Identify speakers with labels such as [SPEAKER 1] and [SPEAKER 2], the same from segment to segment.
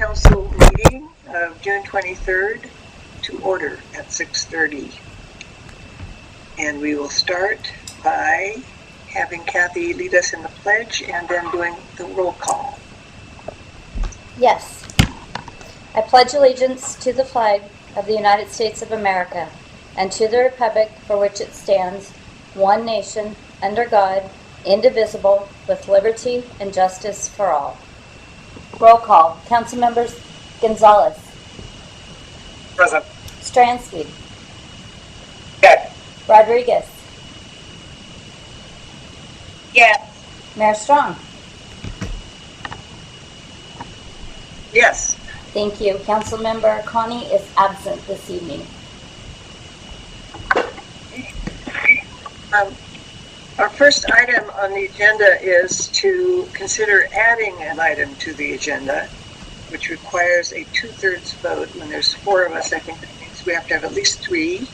[SPEAKER 1] Council meeting of June 23rd to order at 6:30. And we will start by having Kathy lead us in the pledge and then doing the roll call.
[SPEAKER 2] Yes. I pledge allegiance to the flag of the United States of America and to the republic for which it stands, one nation, under God, indivisible, with liberty and justice for all. Roll call. Council members: Gonzalez.
[SPEAKER 3] Present.
[SPEAKER 2] Stransky.
[SPEAKER 3] Yes.
[SPEAKER 2] Rodriguez.
[SPEAKER 3] Yes.
[SPEAKER 2] Mayor Strong.
[SPEAKER 1] Yes.
[SPEAKER 2] Thank you. Councilmember Connie is absent this evening.
[SPEAKER 1] Our first item on the agenda is to consider adding an item to the agenda, which requires a 2/3 vote. When there's 4 of us, I think that means we have to have at least 3.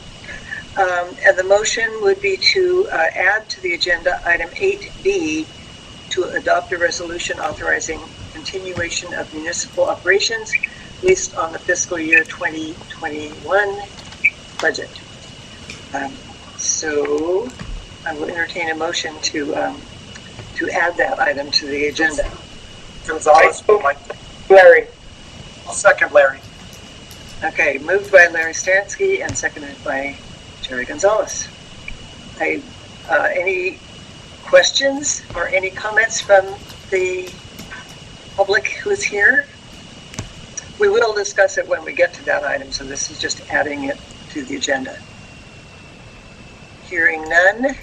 [SPEAKER 1] And the motion would be to add to the agenda item 8B to adopt a resolution authorizing continuation of municipal operations based on the fiscal year 2021 budget. So I will entertain a motion to add that item to the agenda.
[SPEAKER 3] Gonzalez. Larry. I'll second Larry.
[SPEAKER 1] Okay, moved by Larry Stransky and seconded by Jerry Gonzalez. Any questions or any comments from the public who's here? We will discuss it when we get to that item, so this is just adding it to the agenda. Hearing none,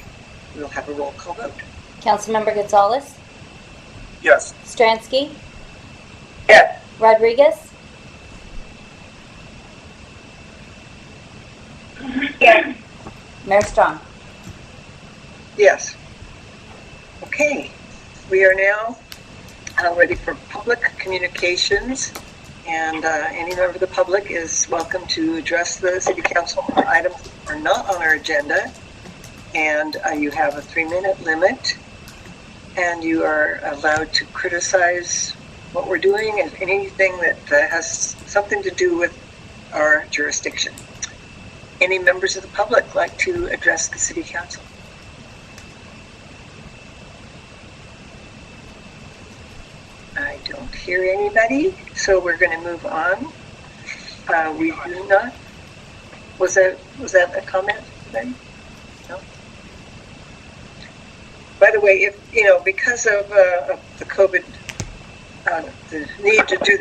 [SPEAKER 1] we'll have a roll call vote.
[SPEAKER 2] Councilmember Gonzalez.
[SPEAKER 3] Yes.
[SPEAKER 2] Stransky.
[SPEAKER 3] Yes.
[SPEAKER 2] Rodriguez.
[SPEAKER 3] Yes.
[SPEAKER 2] Mayor Strong.
[SPEAKER 1] Yes. Okay, we are now ready for public communications, and any member of the public is welcome to address the City Council on items that are not on our agenda. And you have a 3-minute limit, and you are allowed to criticize what we're doing and anything that has something to do with our jurisdiction. Any members of the public like to address the City Council? I don't hear anybody, so we're going to move on. We do not. Was that a comment? No. By the way, if because of the COVID, the need to do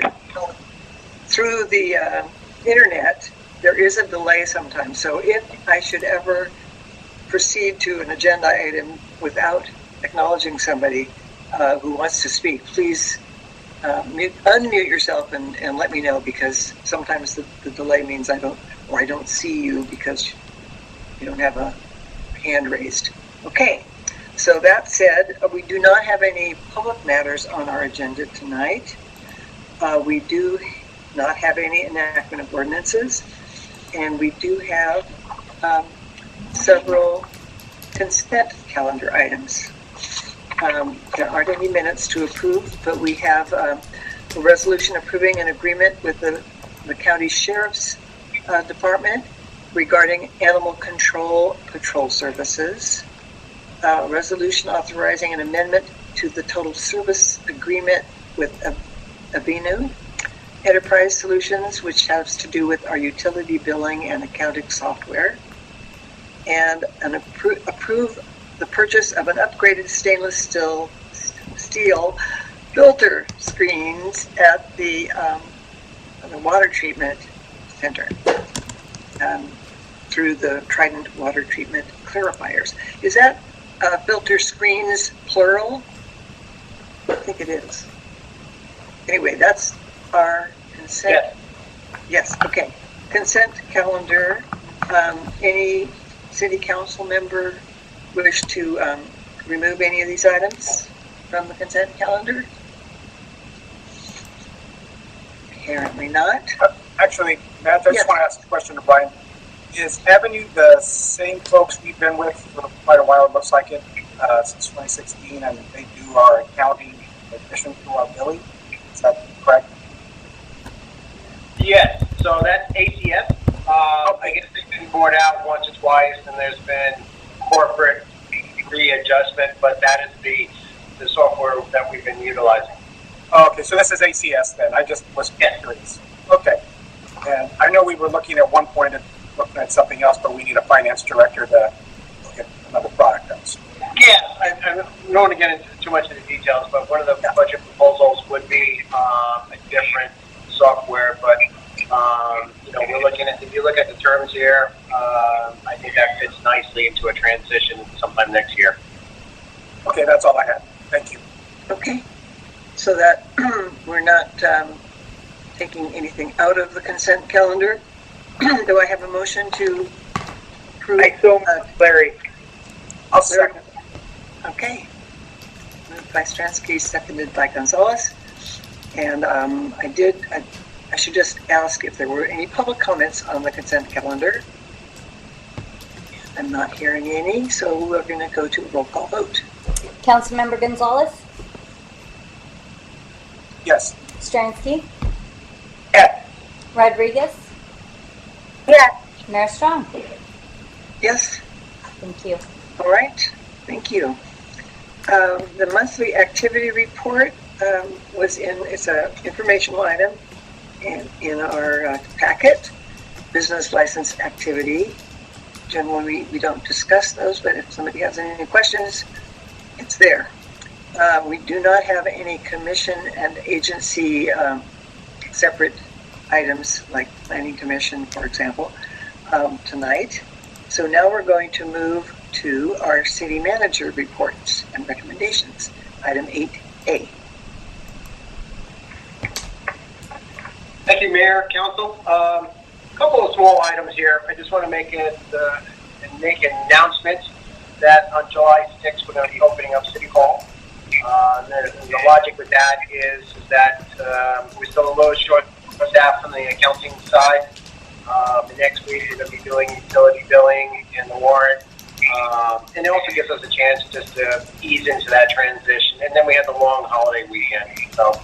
[SPEAKER 1] through the internet, there is a delay sometimes. So if I should ever proceed to an agenda item without acknowledging somebody who wants to speak, please unmute yourself and let me know, because sometimes the delay means I don't see you because you don't have a hand raised. Okay, so that said, we do not have any public matters on our agenda tonight. We do not have any enactment of ordinances, and we do have several consent calendar items. There aren't any minutes to approve, but we have a resolution approving an agreement with the county sheriff's department regarding animal control patrol services. Resolution authorizing an amendment to the total service agreement with Vimeo Enterprise Solutions, which has to do with our utility billing and accounting software, and approve the purchase of an upgraded stainless steel filter screens at the water treatment center through the Trident water treatment clarifiers. Is that filter screens plural? I think it is. Anyway, that's our consent. Yes, okay. Consent calendar. Any City Council member wish to remove any of these items from the consent calendar? Apparently not.
[SPEAKER 3] Actually, Matt, I just want to ask a question to Brian. Is Avenue the same folks we've been with for quite a while, it looks like it, since 2016, and they do our accounting in addition to our billing? Is that correct?
[SPEAKER 4] So that's ACS. I guess they've been bored out once or twice, and there's been corporate readjustment, but that is the software that we've been utilizing.
[SPEAKER 3] Okay, so this is ACS then. I just was curious. Okay. And I know we were looking at one point at looking at something else, but we need a finance director to look at another product else.
[SPEAKER 4] Yeah, I don't want to get into too much of the details, but one of the budget proposals would be a different software, but we're looking at, if you look at the terms here, I think that fits nicely into a transition sometime next year.
[SPEAKER 3] Okay, that's all I had. Thank you.
[SPEAKER 1] Okay, so that we're not taking anything out of the consent calendar. Do I have a motion to approve?
[SPEAKER 4] Larry.
[SPEAKER 1] I'll second. Okay. Moved by Stransky, seconded by Gonzalez. And I should just ask if there were any public comments on the consent calendar. I'm not hearing any, so we're going to go to a roll call vote.
[SPEAKER 2] Councilmember Gonzalez,
[SPEAKER 3] Yes.
[SPEAKER 2] Stransky,
[SPEAKER 3] Yes.
[SPEAKER 2] Rodriguez,
[SPEAKER 5] Yes.
[SPEAKER 2] Mayor Strong.
[SPEAKER 1] Yes?
[SPEAKER 2] Thank you.
[SPEAKER 1] All right. Thank you. The monthly activity report it's an informational item in our packet, business license activity. Generally, we don't discuss those, but if somebody has any questions, it's there. We do not have any commission and agency separate items like Planning Commission, for example, tonight. So now we're going to move to our city manager reports and recommendations, item 8A.
[SPEAKER 4] Thank you, Mayor, Council. A couple of small items here. I just want to make an announcement that on July 6th we're going to be opening up City Hall. The logic with that is that we're still a little short staff on the accounting side. The next week we're going to be doing utility billing and the warrant. And it also gives us a chance just to ease into that transition. And then we have the long holiday weekend. So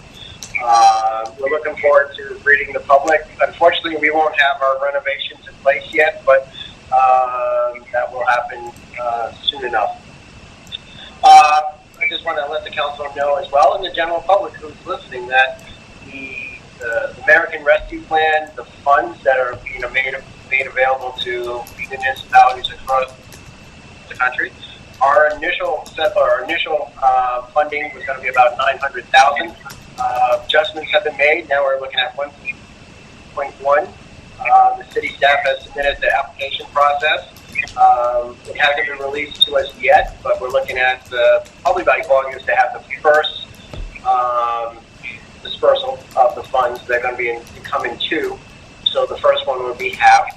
[SPEAKER 4] we're looking forward to greeting the public. Unfortunately, we won't have our renovations in place yet, but that will happen soon enough. I just want to let the council know as well, and the general public who's listening, that the American Rescue Plan, the funds that are being made available to municipalities across the country, our initial funding was going to be about $900,000. Adjustments have been made. Now we're looking at 1.1. The city staff has submitted the application process. It hasn't been released to us yet, but we're looking at probably by August to have the first dispersal of the funds. They're going to be come in two. So the first one will be half.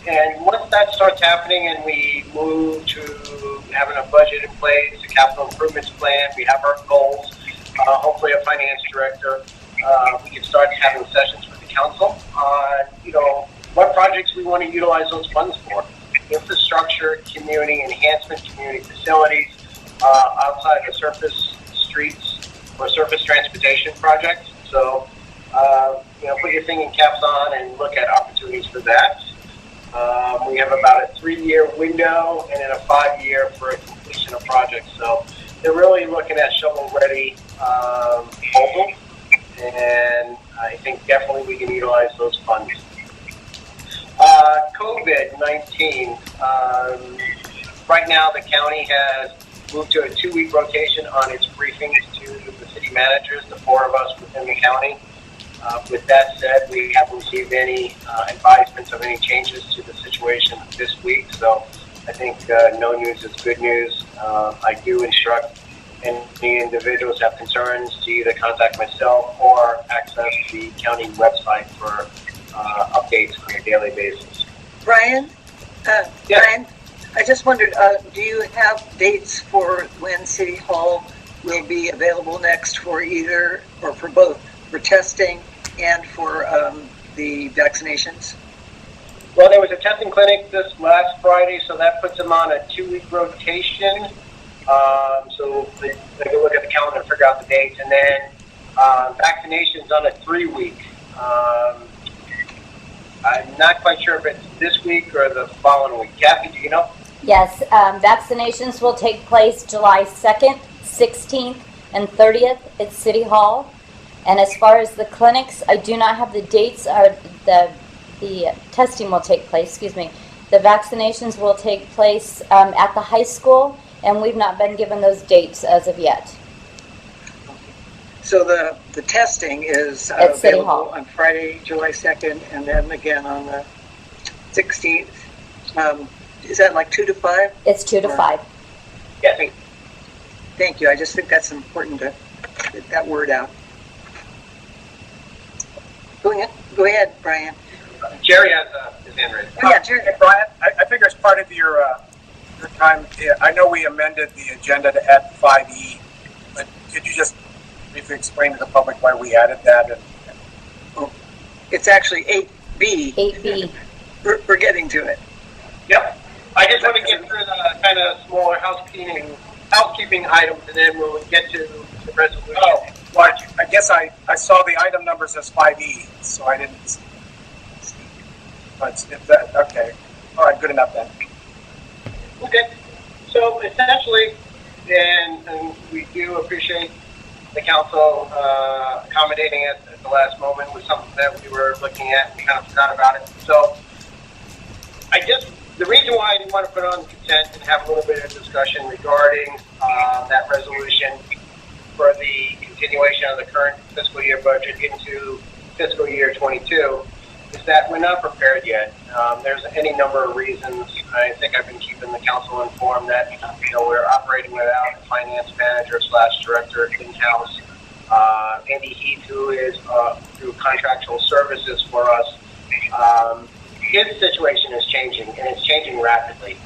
[SPEAKER 4] And once that starts happening and we move to having a budget in place, a capital improvements plan, we have our goals, hopefully a finance director, we can start having sessions with the council on, what projects we want to utilize those funds for. Infrastructure, community enhancement, community facilities, outside the surface streets or surface transportation projects. So, put your thinking caps on and look at opportunities for that. We have about a 3-year window and then a 5-year for a completion of projects. So they're really looking at shovel-ready mobile, and I think definitely we can utilize those funds. COVID-19. Right now, the county has moved to a 2-week rotation on its briefings to the city managers, the 4 of us within the county. With that said, we haven't received any advisements of any changes to the situation this week, so I think no news is good news. I do instruct any individuals have concerns to either contact myself or access the county website for updates on a daily basis.
[SPEAKER 1] Brian?
[SPEAKER 4] Yeah.
[SPEAKER 1] Brian, I just wondered, do you have dates for when City Hall will be available next for either, or for both, for testing and for the vaccinations?
[SPEAKER 4] Well, there was a testing clinic this last Friday, so that puts them on a 2-week rotation. So they can look at the calendar and figure out the dates. And then vaccinations on a 3-week. I'm not quite sure if it's this week or the following week. Kathy, do you know?
[SPEAKER 2] Yes, vaccinations will take place July 2nd, 16th, and 30th at City Hall. And as far as the clinics, I do not have the dates. Or the testing will take place, excuse me. The vaccinations will take place at the high school, and we've not been given those dates as of yet.
[SPEAKER 1] So the testing is
[SPEAKER 2] At City
[SPEAKER 1] available
[SPEAKER 2] Hall.
[SPEAKER 1] on Friday, July 2nd, and then again on the 16th. Is that like 2 to 5?
[SPEAKER 2] It's 2 to 5.
[SPEAKER 4] Yes.
[SPEAKER 1] Thank you. I just think that's important to get that word out. Go ahead, Brian.
[SPEAKER 4] Jerry has his hand raised.
[SPEAKER 1] Oh, yeah, Jerry.
[SPEAKER 3] Hey, Brian, I figure as part of your time, I know we amended the agenda to add 5E, but could you just briefly explain to the public why we added that?
[SPEAKER 1] It's actually 8B.
[SPEAKER 2] 8B.
[SPEAKER 1] We're getting to it.
[SPEAKER 4] Yep. I just want to get through the kind of smaller housekeeping items, and then we'll get to the resolution.
[SPEAKER 3] Oh, well, I guess I saw the item numbers as 5E, so I didn't see. But if that, okay. All right, good enough then.
[SPEAKER 4] Okay. So essentially, and we do appreciate the council accommodating us at the last moment with something that we were looking at and we kind of forgot about it. So the reason why I didn't want to put it on consent and have a little bit of discussion regarding that resolution for the continuation of the current fiscal year budget into fiscal year 22 is that we're not prepared yet. There's any number of reasons. I think I've been keeping the council informed that we're operating without a finance manager / director in-house. Andy Heath, who is through contractual services for us, his situation is changing, and it's changing rapidly.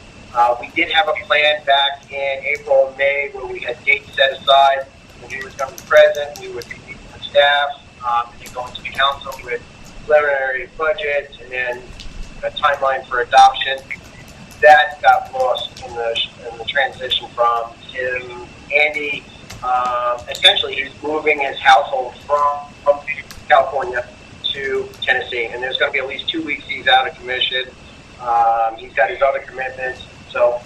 [SPEAKER 4] We did have a plan back in April, May, where we had dates set aside when he was going to be present. We would be meeting with staff, and then going to the council with preliminary budget, and then a timeline for adoption. That got lost in the transition from him. Andy, essentially, he's moving his household from California to Tennessee, and there's going to be at least 2 weeks he's out of commission. He's got his other commitments, so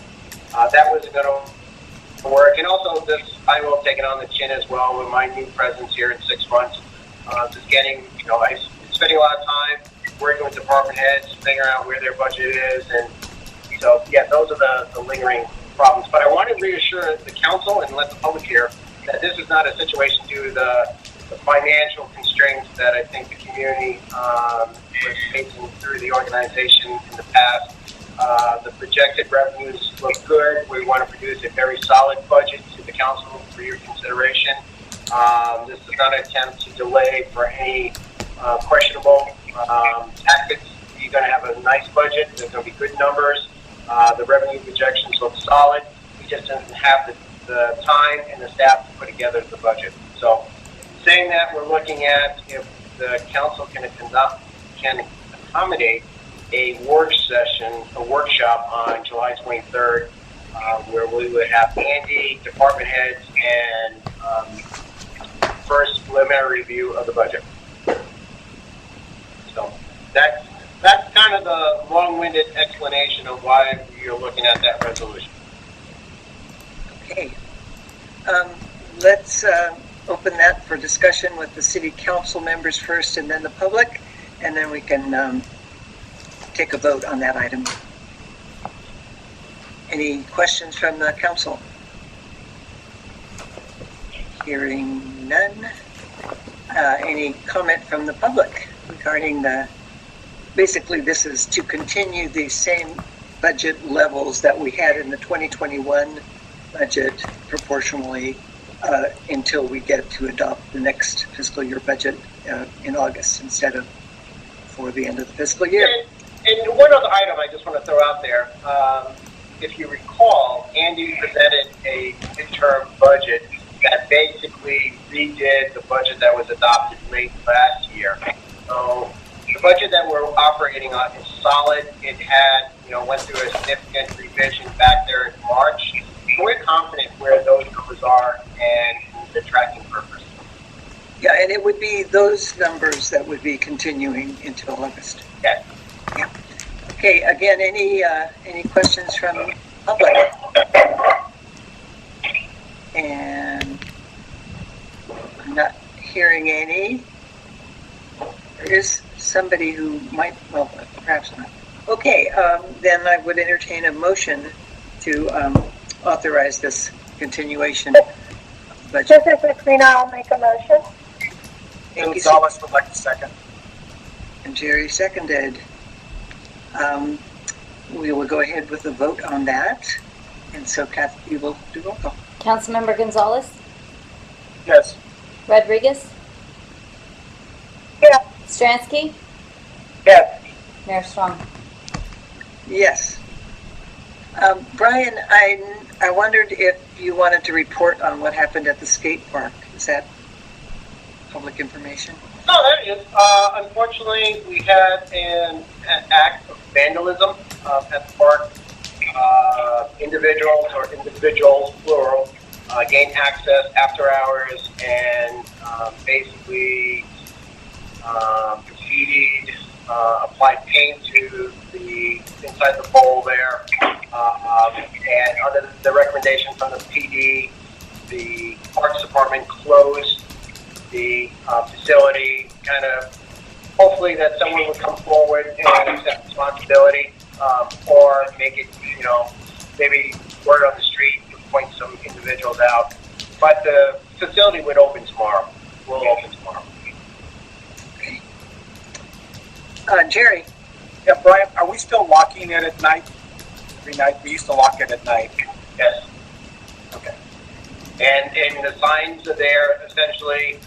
[SPEAKER 4] that wasn't going to work. And also, I will take it on the chin as well with my new presence here in 6 months. Just getting, I'm spending a lot of time working with department heads, figuring out where their budget is, and so yeah, those are the lingering problems. But I want to reassure the council and let the public hear that this is not a situation due to the financial constraints that I think the community was facing through the organization in the past. The projected revenues look good. We want to produce a very solid budget to the council for your consideration. This is not an attempt to delay for any questionable tactics. You're going to have a nice budget. There's going to be good numbers. The revenue projections look solid. We just didn't have the time and the staff to put together the budget. So, saying that, we're looking at if the council can accommodate a workshop on July 23rd, where we would have Andy, department heads, and first preliminary review of the budget. So that's kind of the long-winded explanation of why you're looking at that resolution.
[SPEAKER 1] Okay. Let's open that for discussion with the city council members first and then the public, and then we can take a vote on that item. Any questions from the council? Hearing none. Any comment from the public regarding basically this is to continue the same budget levels that we had in the 2021 budget proportionally until we get to adopt the next fiscal year budget in August instead of for the end of the fiscal year.
[SPEAKER 4] And one other item I just want to throw out there. If you recall, Andy presented a midterm budget that basically redid the budget that was adopted late last year. So the budget that we're operating on is solid. It had, went through a significant revision back there in March. So we're confident where those numbers are and the tracking purpose.
[SPEAKER 1] Yeah, and it would be those numbers that would be continuing into August.
[SPEAKER 4] Yes.
[SPEAKER 1] Yeah. Okay, again, any questions from public? And I'm not hearing any. There is somebody who might, well, perhaps not. Okay, then I would entertain a motion to authorize this continuation of the budget.
[SPEAKER 5] This is Christina. I'll make a motion.
[SPEAKER 1] Thank you,
[SPEAKER 3] Gonzalez would like to second.
[SPEAKER 1] and Jerry seconded. We will go ahead with a vote on that. And so Kathy, you will do roll call.
[SPEAKER 2] Councilmember Gonzalez,
[SPEAKER 3] Yes.
[SPEAKER 2] Rodriguez,
[SPEAKER 5] Yeah.
[SPEAKER 2] Stransky,
[SPEAKER 3] Yes.
[SPEAKER 2] Mayor Strong.
[SPEAKER 1] Yes. Brian, I wondered if you wanted to report on what happened at the skate park. Is that public information?
[SPEAKER 4] No, that is. Unfortunately, we had an act of vandalism at the park. Individuals, plural, gained access after hours and basically graffitied, applied paint to the inside the bowl there. And under the recommendation from the PD, the Parks Department closed the facility, kind of hopefully that someone would come forward and accept responsibility, or make it, maybe word on the street to point some individuals out. But the facility would open tomorrow. Will open tomorrow.
[SPEAKER 1] Okay. Jerry?
[SPEAKER 3] Yeah, Brian, are we still locking it at night? Every night? We used to lock it at night.
[SPEAKER 4] Yes.
[SPEAKER 3] Okay.
[SPEAKER 4] And the signs are there essentially.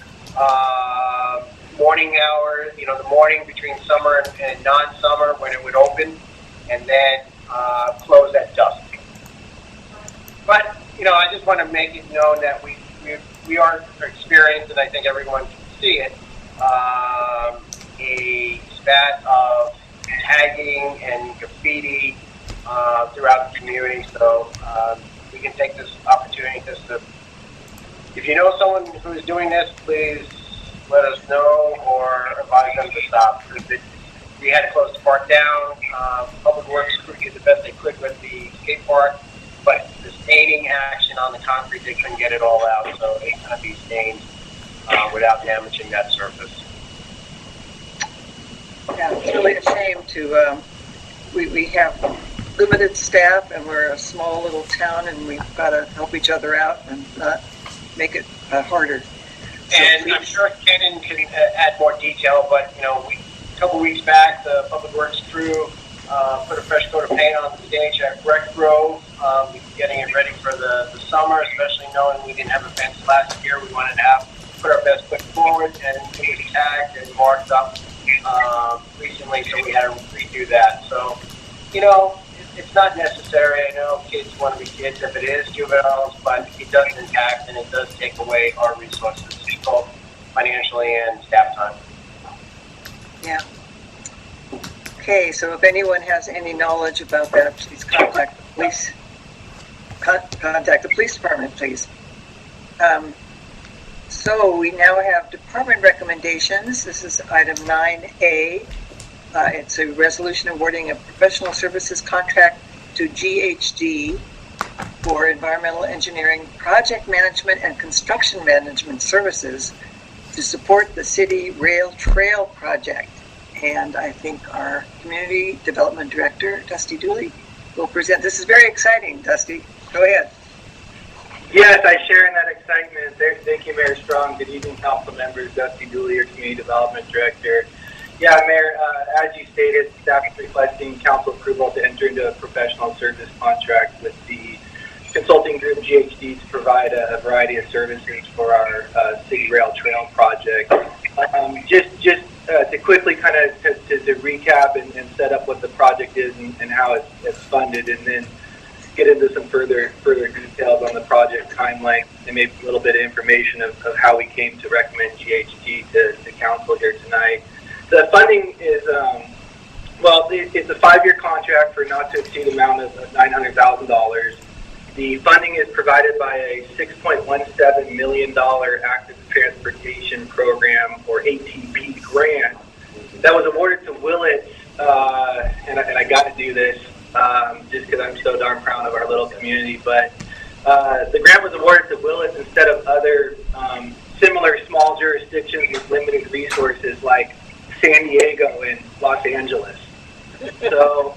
[SPEAKER 4] Morning hours, the morning between summer and non-summer when it would open, and then close at dusk. But I just want to make it known that we are experienced, and I think everyone can see it, a spat of tagging and graffiti throughout the community. So we can take this opportunity just to, if you know someone who is doing this, please let us know or advise them to stop. We had to close the park down. Public Works crew did the best they could with the skate park, but the staining action on the concrete, they couldn't get it all out, so it couldn't be stained without damaging that surface.
[SPEAKER 1] Yeah, it's really a shame to, we have limited staff and we're a small little town and we've got to help each other out and not make it harder.
[SPEAKER 4] And I'm sure Kenan can add more detail, but a couple weeks back, the Public Works crew put a fresh coat of paint on the stage at Breck Grove, getting it ready for the summer, especially knowing we didn't have events last year. We wanted to put our best foot forward, and it was tagged and marked up recently, so we had to redo that. So, it's not necessary. I know kids want to be kids if it is juveniles, but it does impact and it does take away our resources, both financially and staff time.
[SPEAKER 1] Yeah. Okay, so if anyone has any knowledge about that, please contact the police. Contact the police department, please. So we now have department recommendations. This is item 9A. It's a resolution awarding a professional services contract to GHD for environmental engineering, project management, and construction management services to support the city rail trail project. And I think our community development director, Dusty Dooley, will present. This is very exciting, Dusty. Go ahead.
[SPEAKER 6] Yes, I share in that excitement. Thank you, Mayor Strong. Good evening, council members. Dusty Dooley, your community development director. Yeah, Mayor, as you stated, staff is requesting council approval to enter into a professional service contract with the consulting group GHD to provide a variety of services for our city rail trail project. Just to quickly kind of to recap and set up what the project is and how it's funded, and then get into some further details on the project timeline and maybe a little bit of information of how we came to recommend GHD to council here tonight. The funding is, it's a 5-year contract for not to exceed amount of $900,000. The funding is provided by a $6.17 million active Transportation Program, or ATP grant, that was awarded to Willits, and I got to do this just because I'm so darn proud of our little community, but the grant was awarded to Willits instead of other similar small jurisdictions with limited resources like San Diego and Los Angeles. So,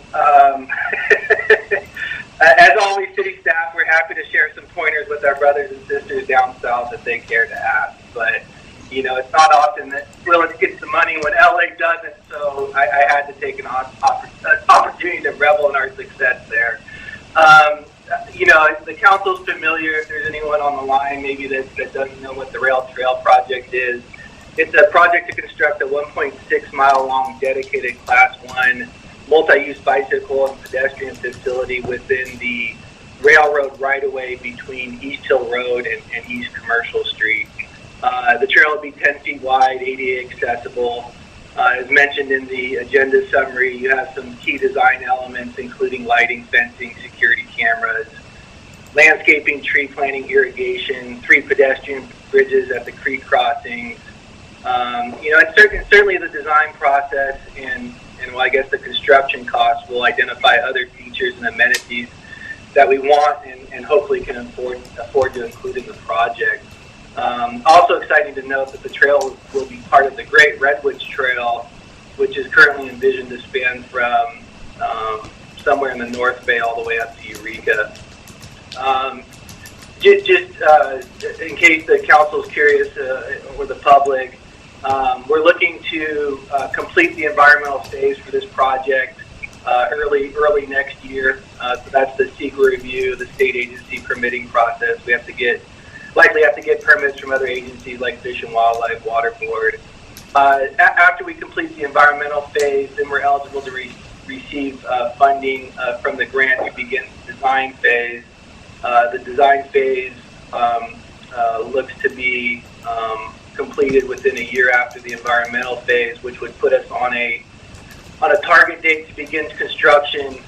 [SPEAKER 6] as always, city staff, we're happy to share some pointers with our brothers and sisters down south if they care to ask. But, you know, it's not often that Willits gets the money when LA doesn't, so I had to take an opportunity to revel in our success there. You know, the council's familiar, if there's anyone on the line maybe that doesn't know what the Rail Trail project is. It's a project to construct a 1.6 mile long dedicated Class 1 multi-use bicycle and pedestrian facility within the railroad right-of-way between East Hill Road and East Commercial Street. The trail will be 10 feet wide, ADA accessible. As mentioned in the agenda summary, you have some key design elements, including lighting, fencing, security cameras, landscaping, tree planting, irrigation, 3 pedestrian bridges at the creek crossings. You know, and certainly the design process and well, I guess the construction costs will identify other features and amenities that we want and hopefully can afford to include in the project. Also exciting to note that the trail will be part of the Great Redwoods Trail, which is currently envisioned to span from somewhere in the North Bay all the way up to Eureka. Just in case the council's curious or the public, we're looking to complete the environmental phase for this project early next year. So that's the SEQA review, the state agency permitting process. We likely have to get permits from other agencies like Fish and Wildlife, Water Board. After we complete the environmental phase, then we're eligible to receive funding from the grant to begin the design phase. The design phase looks to be completed within a year after the environmental phase, which would put us on a target date to begin construction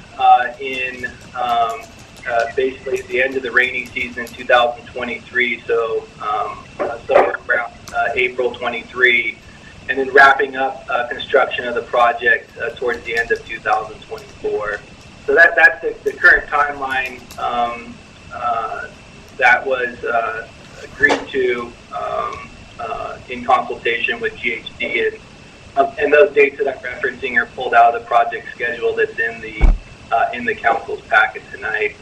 [SPEAKER 6] in basically at the end of the rainy season 2023, so somewhere around April 23, and then wrapping up construction of the project towards the end of 2024. So that's the current timeline that was agreed to in consultation with GHD, and those dates that I'm referencing are pulled out of the project schedule that's in the council's packet tonight.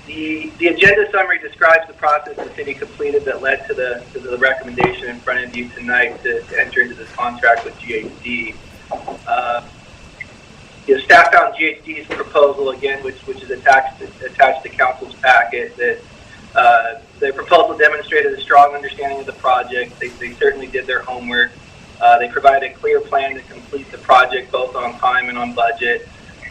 [SPEAKER 6] The agenda summary describes the process the city completed that led to the recommendation in front of you tonight to enter into this contract with GHD. Staff found GHD's proposal again, which is attached to council's packet, that their proposal demonstrated a strong understanding of the project. They certainly did their homework. They provided a clear plan to complete the project both on time and on budget,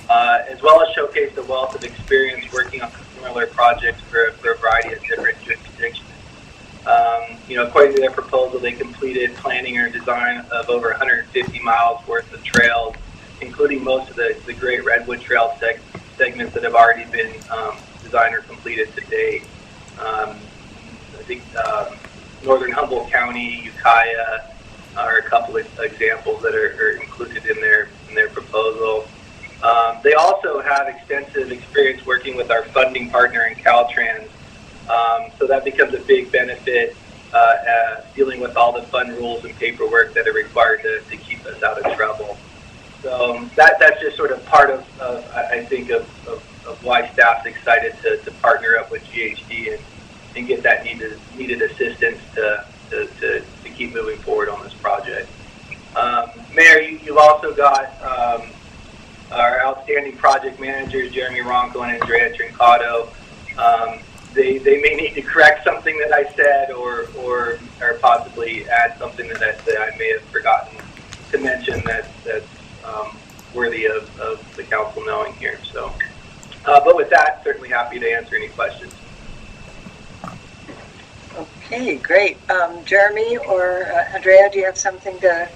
[SPEAKER 6] as well as showcased a wealth of experience working on similar projects for a variety of different jurisdictions. According to their proposal, they completed planning or design of over 150 miles worth of trails, including most of the Great Redwood Trail segments that have already been designed or completed to date. I think Northern Humboldt County, Ukiah are a couple of examples that are included in their proposal. They also have extensive experience working with our funding partner in Caltrans, so that becomes a big benefit dealing with all the fund rules and paperwork that are required to keep us out of trouble. So that's just sort of part of I think of why staff's excited to partner up with GHD and get that needed assistance to keep moving forward on this project. Mayor, you've also got our outstanding project managers, Jeremy Ronco and Andrea Trincato. They may need to correct something that I said or possibly add something that I may have forgotten to mention that's worthy of the council knowing here. So, but with that, certainly happy to answer any questions.
[SPEAKER 1] Okay, great. Jeremy or Andrea, do you have something to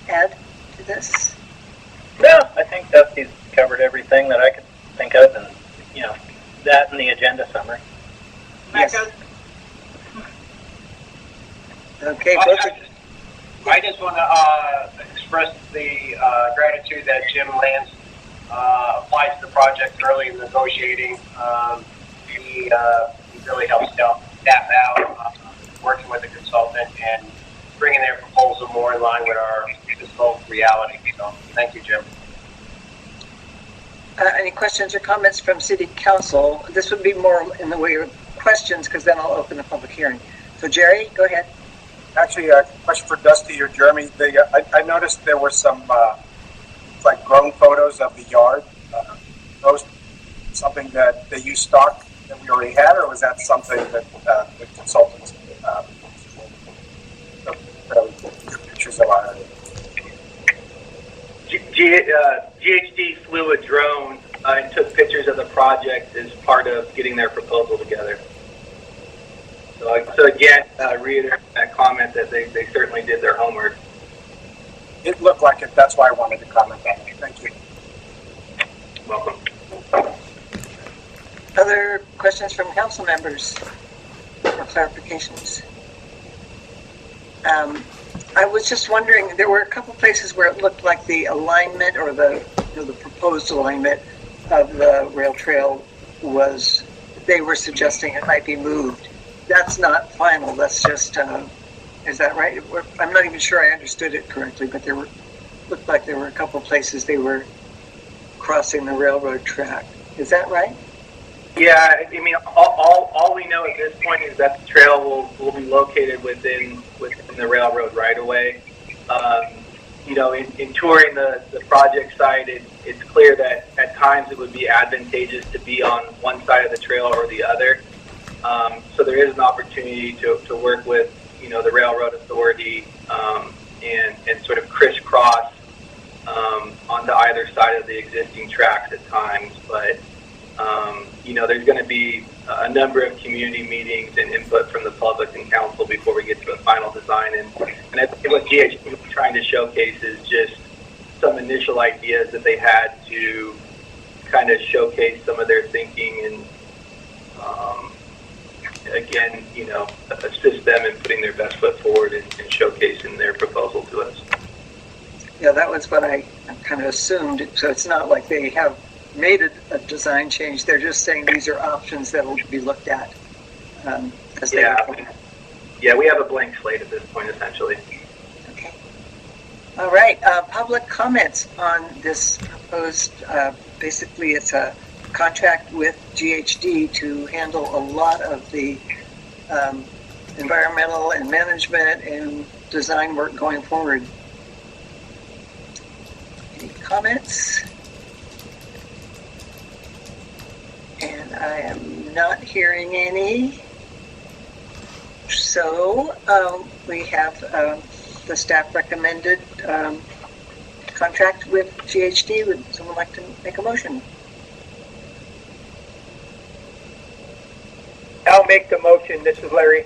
[SPEAKER 1] add to this?
[SPEAKER 7] No, I think Dusty's covered everything that I could think of, and that in the agenda summary.
[SPEAKER 1] Yes. Okay,
[SPEAKER 4] I just want to express the gratitude that Jim Lance applied to the project early in negotiating. He really helped staff out, working with the consultant and bringing their proposal more in line with our fiscal reality. So thank you, Jim.
[SPEAKER 1] Any questions or comments from City Council? This would be more in the way of questions because then I'll open the public hearing. So Jerry, go ahead.
[SPEAKER 3] Actually, a question for Dusty or Jeremy. I noticed there were some like drone photos of the yard. Those something that they used stock that we already had, or was that something that the consultants took pictures of our?
[SPEAKER 6] GHD flew a drone and took pictures of the project as part of getting their proposal together. So again, reiterate that comment that they certainly did their homework.
[SPEAKER 3] It looked like it. That's why I wanted to comment on it. Thank you.
[SPEAKER 6] Welcome.
[SPEAKER 1] Other questions from council members or clarifications? I was just wondering, there were a couple places where it looked like the alignment or the proposed alignment of the rail trail was, they were suggesting it might be moved. That's not final, that's just, is that right? I'm not even sure I understood it correctly, but looked like there were a couple places they were crossing the railroad track. Is that right?
[SPEAKER 6] Yeah, I mean, all we know at this point is that the trail will be located within the railroad right away. In touring the project site, it's clear that at times it would be advantageous to be on one side of the trail or the other. So there is an opportunity to work with, the railroad authority and sort of crisscross onto either side of the existing tracks at times. But there's going to be a number of community meetings and input from the public and council before we get to a final design. And I think what GHD was trying to showcase is just some initial ideas that they had to kind of showcase some of their thinking and, again, assist them in putting their best foot forward and showcasing their proposal to us.
[SPEAKER 1] Yeah, that was what I kind of assumed. So it's not like they have made a design change. They're just saying these are options that will be looked at. As they
[SPEAKER 6] yeah, we have a blank slate at this point, essentially.
[SPEAKER 1] Okay. All right. Public comments on this proposed, basically it's a contract with GHD to handle a lot of the environmental and management and design work going forward. Any comments? And I am not hearing any. So we have the staff recommended contract with GHD. Would someone like to make a motion?
[SPEAKER 8] I'll make the motion. This is Larry.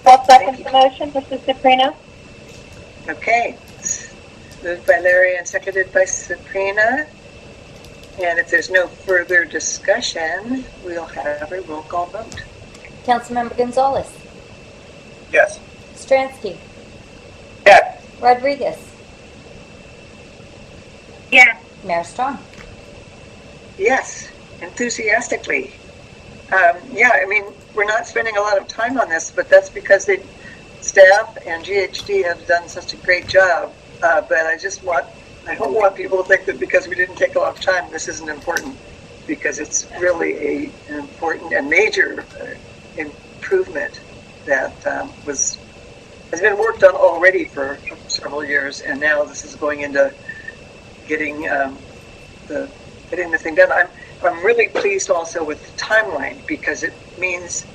[SPEAKER 5] I'll second the motion. This is Sabrina.
[SPEAKER 1] Okay. Moved by Larry and seconded by Sabrina. And if there's no further discussion, we'll have a roll call vote.
[SPEAKER 2] Councilmember Gonzalez.
[SPEAKER 3] Yes.
[SPEAKER 2] Stransky.
[SPEAKER 8] Yes.
[SPEAKER 2] Rodriguez.
[SPEAKER 5] Yes.
[SPEAKER 2] Mayor Strong.
[SPEAKER 1] Yes, enthusiastically. We're not spending a lot of time on this, but that's because staff and GHD have done such a great job. But I don't want people to think that because we didn't take a lot of time, this isn't important, because it's really an important and major improvement that has been worked on already for several years, and now this is going into getting the thing done. I'm really pleased also with the timeline, because it means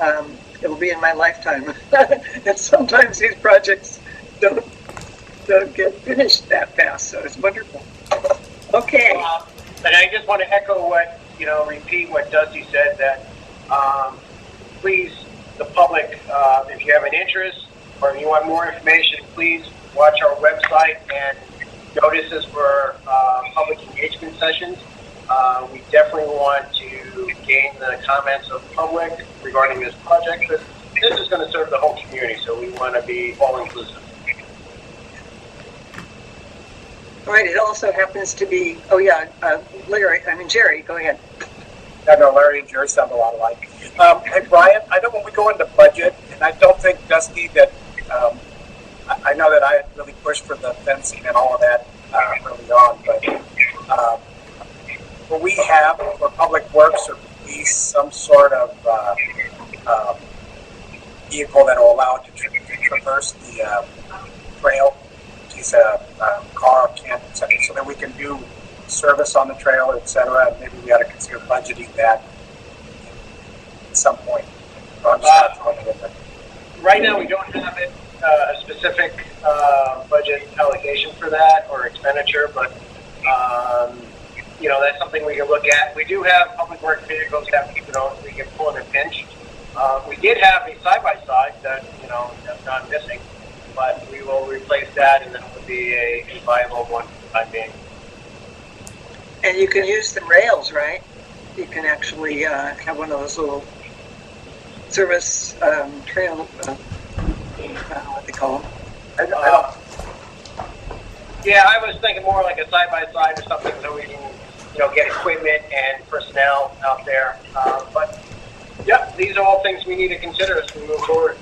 [SPEAKER 1] it will be in my lifetime. And sometimes these projects don't get finished that fast, so it's wonderful. Okay.
[SPEAKER 4] And I just want to echo repeat what Dusty said, that please, the public, if you have an interest or if you want more information, please watch our website and notice us for public engagement sessions. We definitely want to gain the comments of the public regarding this project. this is going to serve the whole community, so we want to be all inclusive.
[SPEAKER 1] All right, it also happens to be, Jerry, go ahead.
[SPEAKER 3] No, Larry and Jerry sound a lot alike. Hey, Brian, I know when we go into budget, and I don't think, Dusty, that, I know that I had really pushed for the fencing and all of that early on, but will we have for Public Works or police some sort of vehicle that will allow it to traverse the trail? Use a car, camp, etc., so that we can do service on the trail, etc. And maybe we ought to consider budgeting that at some point. So I'm just throwing it in there.
[SPEAKER 4] Right now, we don't have it, a specific budget allocation for that or expenditure, but that's something we can look at. We do have public work vehicles that we can pull in a pinch. We did have a side-by-side that that's not missing, but we will replace that, and then it will be a viable one for the time being.
[SPEAKER 1] And you can use the rails, right? You can actually have one of those little service trail, what they call them.
[SPEAKER 4] Yeah, I was thinking more like a side-by-side or something, so we can, get equipment and personnel out there. But yeah, these are all things we need to consider as we move forward.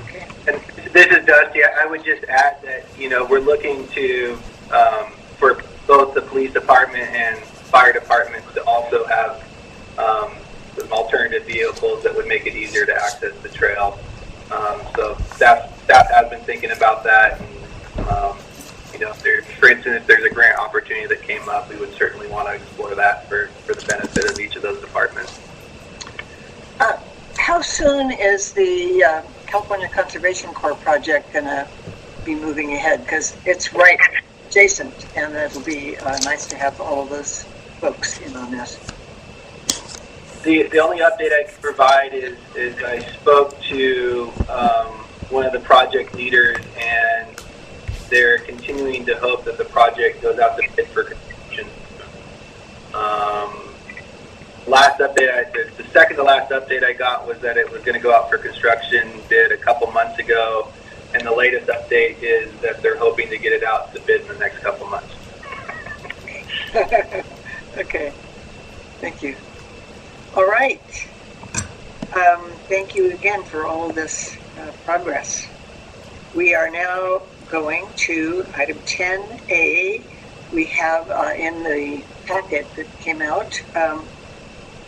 [SPEAKER 1] Okay.
[SPEAKER 6] And this is Dusty. I would just add that, we're looking to, for both the police department and fire departments to also have some alternative vehicles that would make it easier to access the trail. So staff has been thinking about that. And, for instance, if there's a grant opportunity that came up, we would certainly want to explore that for the benefit of each of those departments.
[SPEAKER 1] How soon is the California Conservation Corps project going to be moving ahead? Because it's right adjacent, and it'll be nice to have all of those folks in on this.
[SPEAKER 6] The only update I can provide is I spoke to one of the project leaders, and they're continuing to hope that the project goes out to bid for construction. Last update, the second to last update I got was that it was going to go out for construction bid a couple months ago, and the latest update is that they're hoping to get it out to bid in the next couple months.
[SPEAKER 1] Okay, thank you. All right. Thank you again for all of this progress. We are now going to item 10A. We have in the packet that came out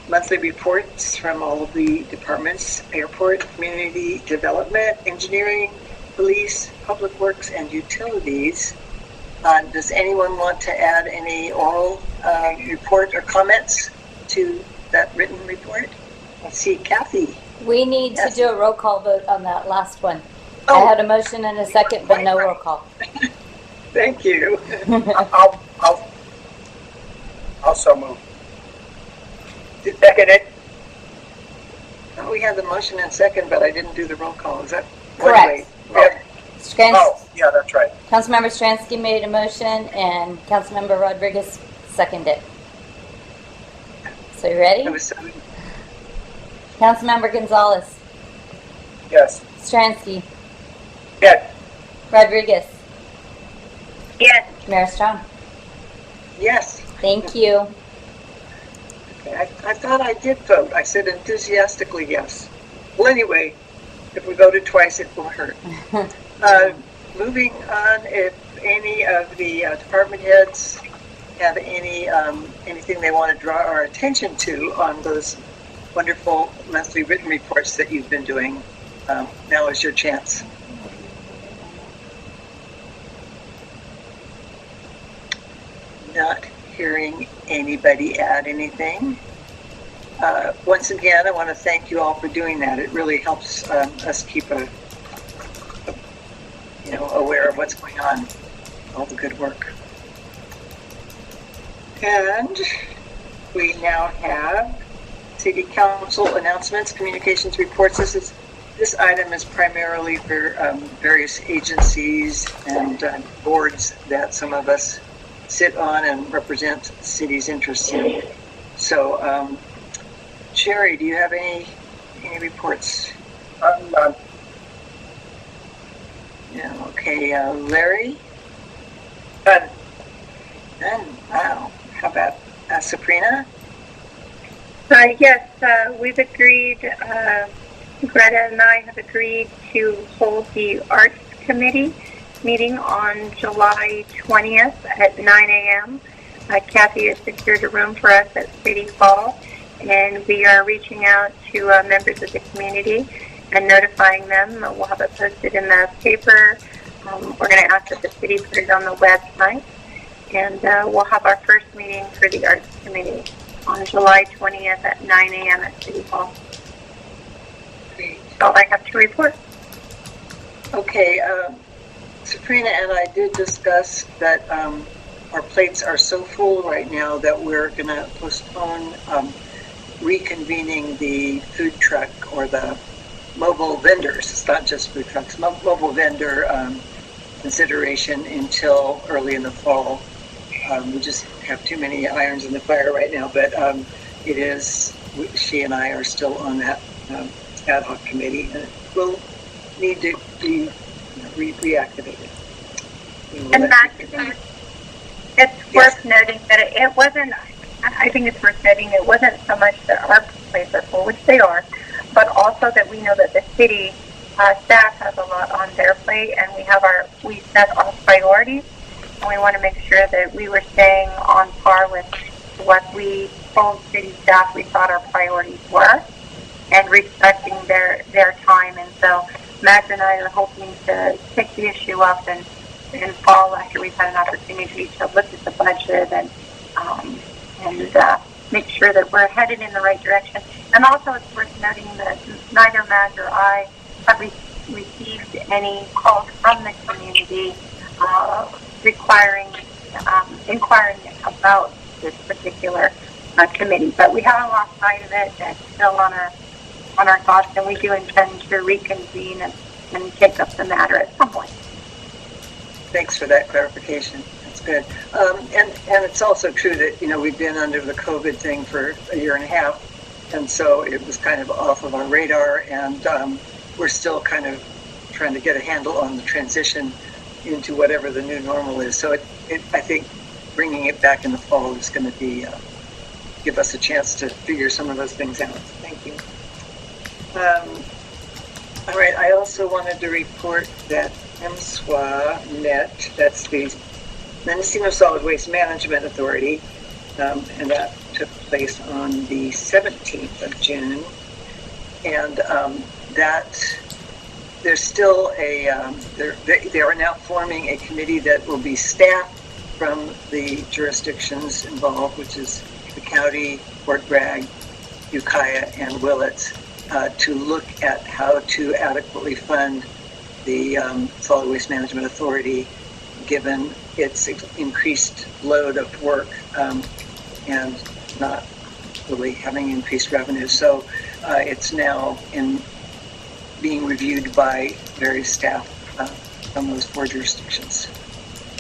[SPEAKER 1] monthly reports from all of the departments: airport, community development, engineering, police, public works, and utilities. Does anyone want to add any oral report or comments to that written report? Let's see, Kathy.
[SPEAKER 2] We need to do a roll call vote on that last one.
[SPEAKER 1] Oh.
[SPEAKER 2] I had a motion and a second, but no roll call.
[SPEAKER 1] Thank you.
[SPEAKER 3] I'll so move.
[SPEAKER 8] Second it.
[SPEAKER 1] Oh, we had the motion and second, but I didn't do the roll call. Is that
[SPEAKER 2] Correct.
[SPEAKER 3] Yeah, that's right.
[SPEAKER 2] Councilmember Stransky made a motion and Councilmember Rodriguez seconded. So you ready? Councilmember Gonzalez.
[SPEAKER 3] Yes.
[SPEAKER 2] Stransky.
[SPEAKER 8] Yes.
[SPEAKER 2] Rodriguez.
[SPEAKER 5] Yes.
[SPEAKER 2] Mayor Strong.
[SPEAKER 1] Yes.
[SPEAKER 2] Thank you.
[SPEAKER 1] Okay, I thought I did vote. I said enthusiastically yes. Well, anyway, if we voted twice, it won't hurt. Moving on, if any of the department heads have anything they want to draw our attention to on those wonderful monthly written reports that you've been doing, now is your chance. Not hearing anybody add anything. Once again, I want to thank you all for doing that. It really helps us keep aware of what's going on, all the good work. And we now have City Council announcements, communications reports. This item is primarily for various agencies and boards that some of us sit on and represent the city's interests in. So, Sherry, do you have any reports?
[SPEAKER 3] None.
[SPEAKER 1] Yeah, okay, Larry?
[SPEAKER 8] None.
[SPEAKER 1] None, wow. How about Sabrina?
[SPEAKER 5] Yes, we've agreed, Greta and I have agreed to hold the Arts Committee meeting on July 20th at 9 a.m. Kathy has secured a room for us at City Hall, and we are reaching out to members of the community and notifying them. We'll have it posted in the paper. We're going to ask that the city put it on the website, and we'll have our first meeting for the Arts Committee on July 20th at 9 a.m. at City Hall.
[SPEAKER 1] Great.
[SPEAKER 5] That's all I have to report.
[SPEAKER 1] Okay, Sabrina and I did discuss that our plates are so full right now that we're going to postpone reconvening the food truck or the mobile vendors. It's not just food trucks, mobile vendor consideration until early in the fall. We just have too many irons in the fire right now, but it is, she and I are still on that ad hoc committee, and it will need to be reactivated.
[SPEAKER 5] And it's worth noting that it wasn't, I think it's worth noting it wasn't so much that our plates are full, which they are, but also that we know that the city staff has a lot on their plate, and we set our priorities, and we want to make sure that we were staying on par with what we told city staff we thought our priorities were, and respecting their time. And so Matt and I are hoping to pick the issue up in fall after we've had an opportunity to look at the budget and make sure that we're headed in the right direction. And also it's worth noting that neither Matt or I have received any calls from the community inquiring about this particular committee. But we haven't lost sight of it. That's still on our thoughts, and we do intend to reconvene and take up the matter at some point.
[SPEAKER 1] Thanks for that clarification. That's good. And it's also true that, we've been under the COVID thing for a year and a half, and so it was kind of off of our radar, and we're still kind of trying to get a handle on the transition into whatever the new normal is. So I think bringing it back in the fall is going to be give us a chance to figure some of those things out. Thank you. All right, I also wanted to report that MSWA met, that's the Mendocino Solid Waste Management Authority, and that took place on the 17th of June. And that there's still they are now forming a committee that will be staffed from the jurisdictions involved, which is the county, Fort Bragg, Ukiah, and Willits, to look at how to adequately fund the Solid Waste Management Authority, given its increased load of work and not really having increased revenue. So it's now being reviewed by various staff from those 4 jurisdictions.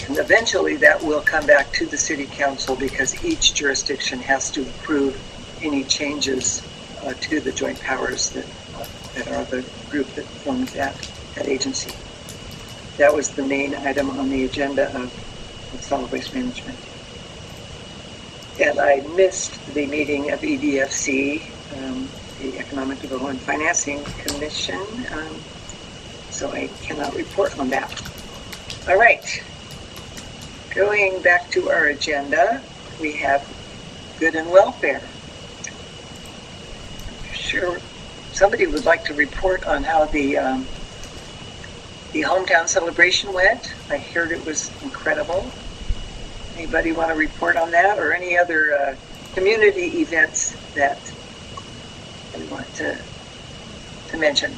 [SPEAKER 1] And eventually that will come back to the City Council, because each jurisdiction has to approve any changes to the joint powers that are the group that forms that agency. That was the main item on the agenda of solid waste management. And I missed the meeting of EDFC, the Economic Development Financing Commission, so I cannot report on that. All right, going back to our agenda, we have good and welfare. Sure, somebody would like to report on how the hometown celebration went. I heard it was incredible. Anybody want to report on that, or any other community events that we want to mention?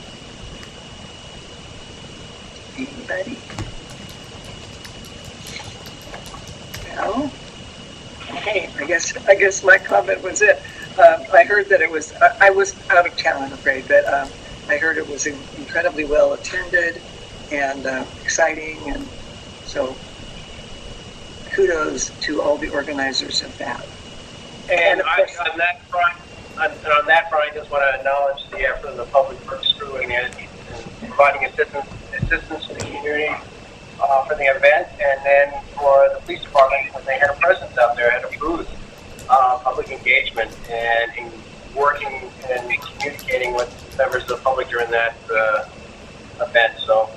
[SPEAKER 1] Anybody? No? Okay, I guess my comment was it. I heard that it was, I was out of town, I'm afraid, but I heard it was incredibly well attended and exciting, and so kudos to all the organizers of that.
[SPEAKER 4] And on that front, on that front, I just want to acknowledge the effort of the public works crew and providing assistance to the community for the event, and then for the police department when they had a presence out there, had a booth, public engagement, and in working and communicating with members of the public during that event. So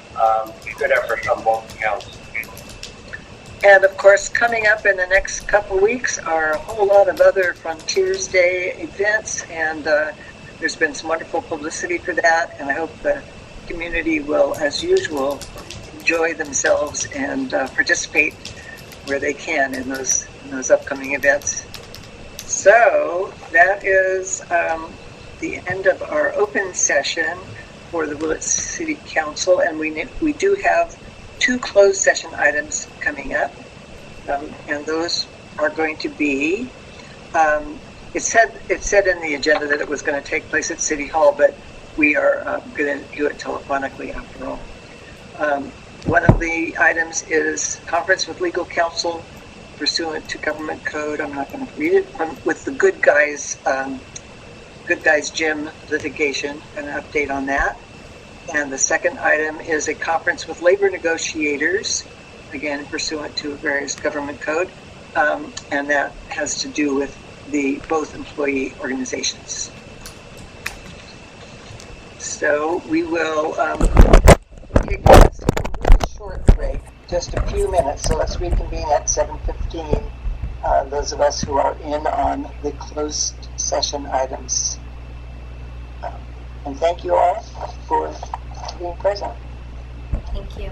[SPEAKER 4] good effort on both accounts.
[SPEAKER 1] And of course, coming up in the next couple weeks are a whole lot of other Frontiers Day events, and there's been some wonderful publicity for that, and I hope the community will, as usual, enjoy themselves and participate where they can in those upcoming events. So that is the end of our open session for the Willits City Council, and we do have 2 closed session items coming up, and those are going to be. It said in the agenda that it was going to take place at City Hall, but we are going to do it telephonically after all. One of the items is conference with legal counsel pursuant to government code. I'm not going to read it. With the Good Guys Gym litigation, an update on that. And the second item is a conference with labor negotiators, again pursuant to various government code, and that has to do with both employee organizations. So we will take a really short break, just a few minutes. So let's reconvene at 7:15. Those of us who are in on the closed session items. And thank you all for being present.
[SPEAKER 2] Thank you.